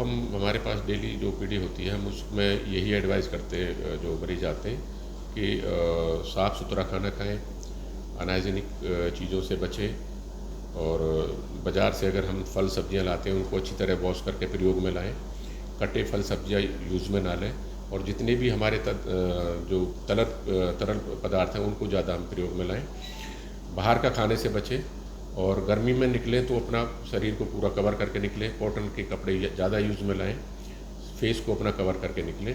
हम हमारे पास डेली जो ओपीडी होती है हम उसमें यही एडवाइस करते हैं जो मरीज आते हैं कि साफ़ सुथरा खाना खाएं, अनहाइजीनिक चीज़ों से बचें और बाज़ार से अगर हम फल सब्जियां लाते हैं उनको अच्छी तरह वॉश करके प्रयोग में लाएं, कटे फल सब्जियां यूज़ में ना लें और जितने भी हमारे जो तरल पदार्थ हैं उनको ज़्यादा हम प्रयोग में लाएं। बाहर का खाने से बचें और गर्मी में निकलें तो अपना शरीर को पूरा कवर करके निकलें, कॉटन के कपड़े ज़्यादा यूज़ में लाएं, फेस को अपना कवर करके निकलें।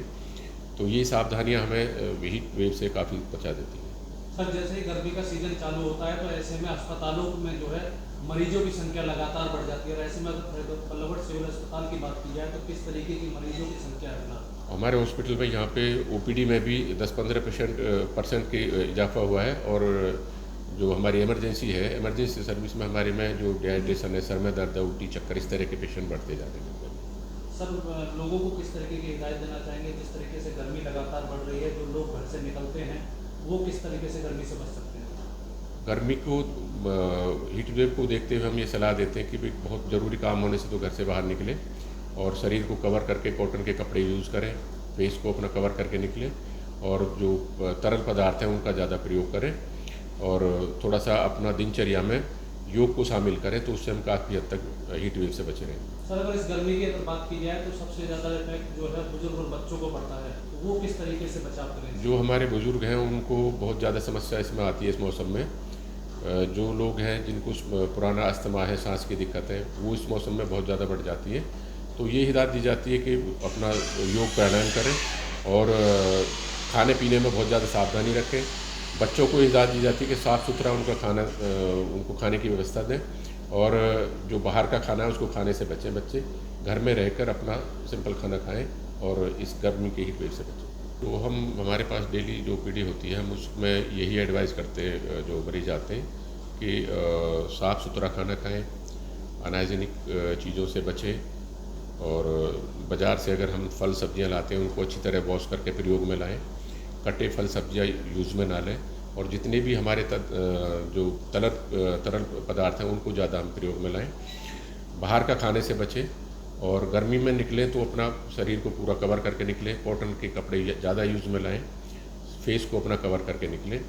तो ये सावधानियां हमें हीट वेव से काफ़ी बचा देती हैं। सर, जैसे ही गर्मी का सीजन चालू होता है तो ऐसे में अस्पतालों में जो है मरीजों की संख्या लगातार बढ़ जाती है और ऐसे में अगर पल्लवट सिविल अस्पताल की बात की जाए तो किस तरीके की मरीजों की संख्या है फिलहाल? हमारे हॉस्पिटल में यहाँ पे ओपीडी में भी 10-15% की इजाफा हुआ है और जो हमारी इमरजेंसी है, इमरजेंसी सर्विस में हमारे में जो डिहाइड्रेशन है, सर में दर्द है, उल्टी चक्कर, इस तरह के पेशेंट बढ़ते जा रहे हैं। सर, लोगों को किस तरीके की हिदायत देना चाहेंगे? जिस तरीके से गर्मी लगातार बढ़ रही है, जो लोग घर से निकलते हैं वो किस तरीके से गर्मी से बच सकते हैं? गर्मी को हीट वेव को देखते हुए हम ये सलाह देते हैं कि भाई बहुत ज़रूरी काम होने से तो घर से बाहर निकलें और शरीर को कवर करके कॉटन के कपड़े यूज़ करें, फेस को अपना कवर करके निकलें और जो तरल पदार्थ हैं उनका ज़्यादा प्रयोग करें और थोड़ा सा अपना दिनचर्या में योग को शामिल करें तो उससे हम काफ़ी हद तक हीट वेव से बचे रहें। सर, अगर इस गर्मी की अगर बात की जाए तो सबसे ज़्यादा इफेक्ट जो है बुजुर्ग और बच्चों को पड़ता है, तो वो किस तरीके से बचाव करें? जो हमारे बुज़ुर्ग हैं उनको बहुत ज़्यादा समस्या इसमें आती है इस मौसम में। जो लोग हैं जिनको पुराना अस्थमा है, सांस की दिक्कत है, वो इस मौसम में बहुत ज़्यादा बढ़ जाती है। तो ये हिदायत दी जाती है कि अपना योग प्राणायाम करें और खाने पीने में बहुत ज़्यादा सावधानी रखें। बच्चों को हिदायत दी जाती है कि साफ़ सुथरा उनका खाना उनको खाने की व्यवस्था दें और जो बाहर का खाना है उसको खाने से बचें। बच्चे घर में रहकर अपना सिंपल खाना खाएं और इस गर्मी के हीट वेव से बचें। तो हम हमारे पास डेली जो ओपीडी होती है हम उसमें यही एडवाइस करते हैं जो मरीज आते हैं कि साफ़ सुथरा खाना खाएं, अनहाइजीनिक चीज़ों से बचें और बाज़ार से अगर हम फल सब्जियां लाते हैं उनको अच्छी तरह वॉश करके प्रयोग में लाएं, कटे फल सब्जियां यूज़ में ना लें और जितने भी हमारे जो तरल पदार्थ हैं उनको ज़्यादा हम प्रयोग में लाएं। बाहर का खाने से बचें और गर्मी में निकलें तो अपना शरीर को पूरा कवर करके निकलें, कॉटन के कपड़े ज़्यादा यूज़ में लाएं, फेस को अपना कवर करके निकलें।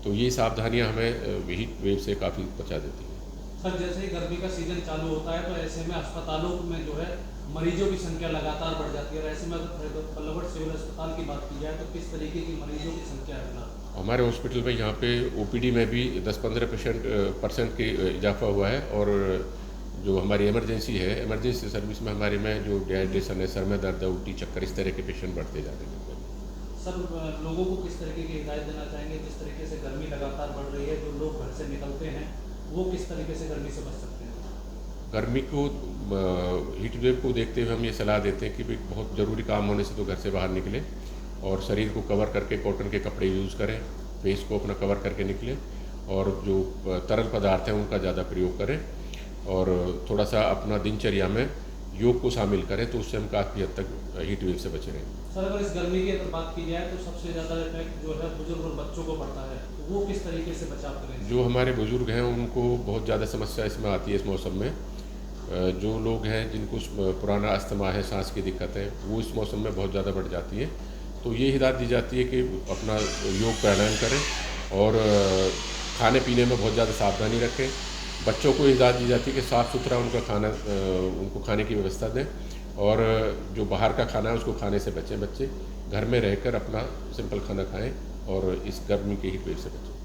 तो ये सावधानियां हमें हीट वेव से काफ़ी बचा देती हैं। सर, जैसे ही गर्मी का सीजन चालू होता है तो ऐसे में अस्पतालों में जो है मरीजों की संख्या लगातार बढ़ जाती है और ऐसे में अगर पल्लवट सिविल अस्पताल की बात की जाए तो किस तरीके की मरीजों की संख्या है फिलहाल? हमारे हॉस्पिटल में यहाँ पे ओपीडी में भी 10-15% की इजाफा हुआ है और जो हमारी इमरजेंसी है, इमरजेंसी सर्विस में हमारे में जो डिहाइड्रेशन है, सर में दर्द है, उल्टी चक्कर, इस तरह के पेशेंट बढ़ते जा रहे हैं। सर, लोगों को किस तरीके की हिदायत देना चाहेंगे? जिस तरीके से गर्मी लगातार बढ़ रही है, जो लोग घर से निकलते हैं वो किस तरीके से गर्मी से बच सकते हैं? गर्मी को हीट वेव को देखते हुए हम ये सलाह देते हैं कि भाई बहुत ज़रूरी काम होने से तो घर से बाहर निकलें और शरीर को कवर करके कॉटन के कपड़े यूज़ करें, फेस को अपना कवर करके निकलें और जो तरल पदार्थ हैं उनका ज़्यादा प्रयोग करें और थोड़ा सा अपना दिनचर्या में योग को शामिल करें तो उससे हम काफ़ी हद तक हीट वेव से बचे रहें। सर, अगर इस गर्मी की अगर बात की जाए तो सबसे ज़्यादा इफेक्ट जो है बुजुर्ग और बच्चों को पड़ता है, तो वो किस तरीके से बचाव करें? जो हमारे बुज़ुर्ग हैं उनको बहुत ज़्यादा समस्या इसमें आती है इस मौसम में। जो लोग हैं जिनको पुराना अस्थमा है, सांस की दिक्कत है, वो इस मौसम में बहुत ज़्यादा बढ़ जाती है। तो ये हिदायत दी जाती है कि अपना योग प्राणायाम करें और खाने पीने में बहुत ज़्यादा सावधानी रखें। बच्चों को हिदायत दी जाती है कि साफ़ सुथरा उनका खाना उनको खाने की व्यवस्था दें और जो बाहर का खाना है उसको खाने से बचें। बच्चे घर में रहकर अपना सिंपल खाना खाएं और इस गर्मी के हीट वेव से बचें।